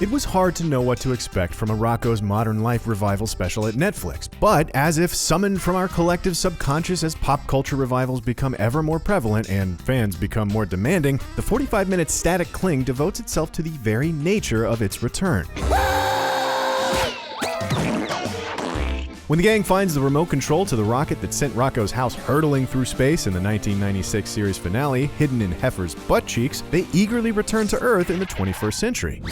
It was hard to know what to expect from a Rocko's Modern Life revival special at Netflix, but as if summoned from our collective subconscious as pop culture revivals become ever more prevalent and fans become more demanding, the 45-minute Static Cling devotes itself to the very nature of its return. When the gang finds the remote control to the rocket that sent Rocko's house hurtling through space in the 1996 series finale, hidden in Heifer's butt cheeks, they eagerly return to Earth in the 21st century.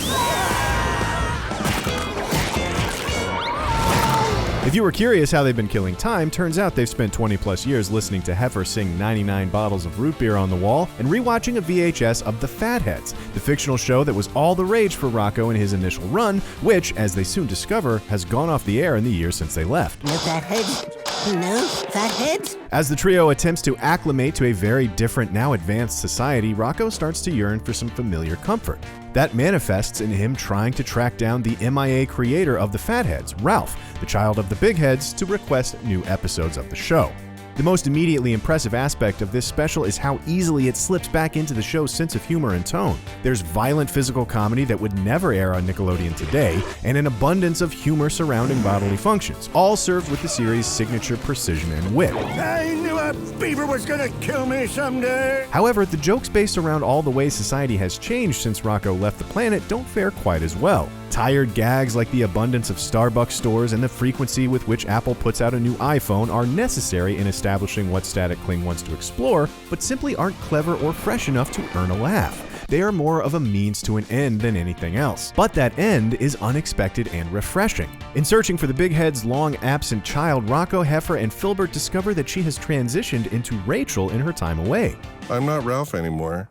If you were curious how they've been killing time, turns out they've spent 20 plus years listening to Heifer sing 99 bottles of root beer on the wall and rewatching a VHS of The Fatheads, the fictional show that was all the rage for Rocko in his initial run, which, as they soon discover, has gone off the air in the years since they left. No fatheads? No fatheads? As the trio attempts to acclimate to a very different, now advanced society, Rocko starts to yearn for some familiar comfort. That manifests in him trying to track down the MIA creator of the Fatheads, Ralph, the child of the Big Heads, to request new episodes of the show. The most immediately impressive aspect of this special is how easily it slips back into the show's sense of humor and tone. There's violent physical comedy that would never air on Nickelodeon today, and an abundance of humor surrounding bodily functions, all served with the series' signature precision and wit. I knew a beaver was gonna kill me someday! However, the jokes based around all the ways society has changed since Rocko left the planet don't fare quite as well. Tired gags like the abundance of Starbucks stores and the frequency with which Apple puts out a new iPhone are necessary in establishing what Static Cling wants to explore, but simply aren't clever or fresh enough to earn a laugh. They are more of a means to an end than anything else. But that end is unexpected and refreshing. In searching for the Big Head's long-absent child, Rocko, Heifer, and Filbert discover that she has transitioned into Rachel in her time away. I'm not Ralph anymore.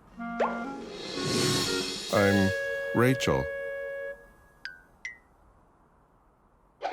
I'm Rachel.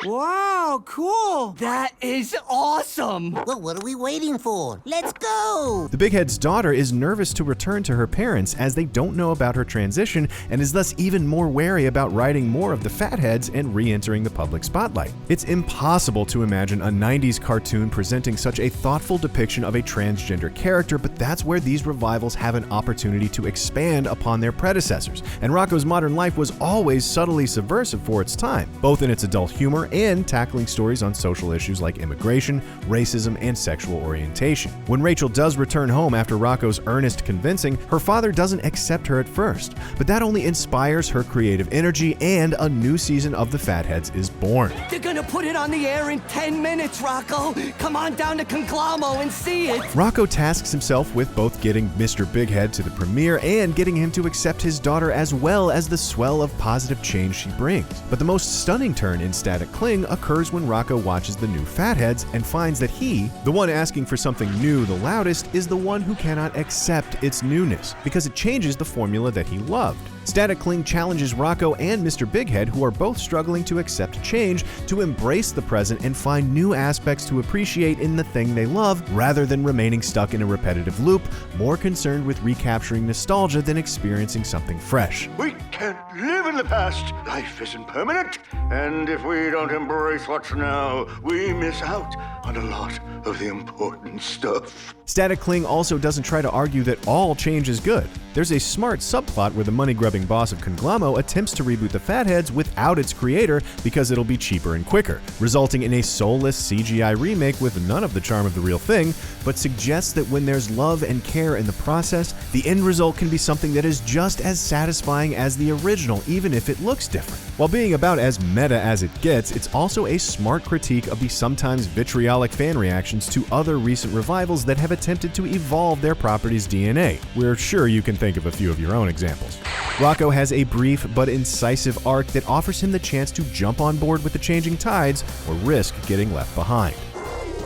Wow, cool! That is awesome! Well, what are we waiting for? Let's go! The Big Head's daughter is nervous to return to her parents as they don't know about her transition and is thus even more wary about writing more of the Fatheads and re-entering the public spotlight. It's impossible to imagine a 90s cartoon presenting such a thoughtful depiction of a transgender character, but that's where these revivals have an opportunity to expand upon their predecessors. And Rocko's Modern Life was always subtly subversive for its time, both in its adult humor and tackling stories on social issues like immigration, racism, and sexual orientation. When Rachel does return home after Rocko's earnest convincing, her father doesn't accept her at first, but that only inspires her creative energy, and a new season of the Fatheads is born. They're gonna put it on the air in 10 minutes, Rocko! Come on down to Conglamo and see it! Rocko tasks himself with both getting Mr. Big Head to the premiere and getting him to accept his daughter, as well as the swell of positive change she brings. But the most stunning turn in Static Cling occurs when Rocko watches the new Fatheads and finds that he, the one asking for something new the loudest, is the one who cannot accept its newness, because it changes the formula that he loved. Static Cling challenges Rocko and Mr. Big Head, who are both struggling to accept change, to embrace the present and find new aspects to appreciate in the thing they love, rather than remaining stuck in a repetitive loop, more concerned with recapturing nostalgia than experiencing something fresh. We can't live in the past. Life isn't permanent. And if we don't embrace what's now, we miss out on a lot of the important stuff. Static Cling also doesn't try to argue that all change is good. There's a smart subplot where the money-grubbing boss of Conglamo attempts to reboot the Fatheads without its creator because it'll be cheaper and quicker, resulting in a soulless CGI remake with none of the charm of the real thing, but suggests that when there's love and care in the process, the end result can be something that is just as satisfying as the original, even if it looks different. While being about as meta as it gets, it's also a smart critique of the sometimes vitriolic fan reactions to other recent revivals that have attempted to evolve their property's DNA. We're sure you can think of a few of your own examples. Rocko has a brief but incisive arc that offers him the chance to jump on board with the changing tides or risk getting left behind.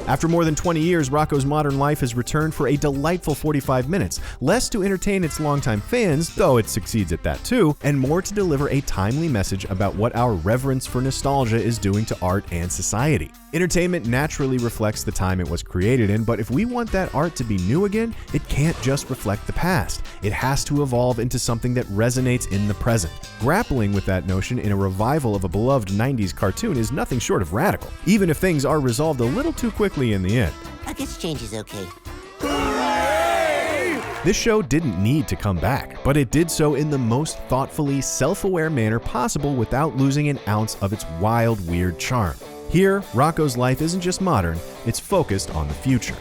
After more than 20 years, Rocko's Modern Life has returned for a delightful 45 minutes, less to entertain its longtime fans, though it succeeds at that too, and more to deliver a timely message about what our reverence for nostalgia is doing to art and society. Entertainment naturally reflects the time it was created in, but if we want that art to be new again, it can't just reflect the past. It has to evolve into something that resonates in the present. Grappling with that notion in a revival of a beloved 90s cartoon is nothing short of radical, even if things are resolved a little too quickly in the end. I guess change is okay. Hooray! This show didn't need to come back, but it did so in the most thoughtfully self-aware manner possible without losing an ounce of its wild, weird charm. Here, Rocko's life isn't just modern, it's focused on the future.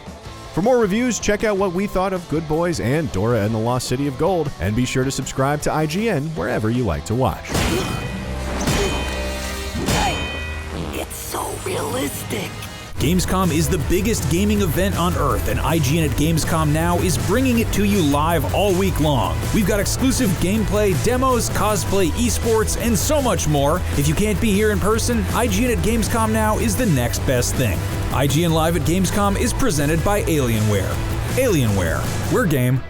For more reviews, check out what we thought of Good Boys and Dora and the Lost City of Gold, and be sure to subscribe to IGN wherever you like to watch. It's so realistic. Gamescom is the biggest gaming event on Earth, and IGN at Gamescom Now is bringing it to you live all week long. We've got exclusive gameplay, demos, cosplay, esports, and so much more. If you can't be here in person, IGN at Gamescom Now is the next best thing. IGN Live at Gamescom is presented by Alienware. Alienware, we're game.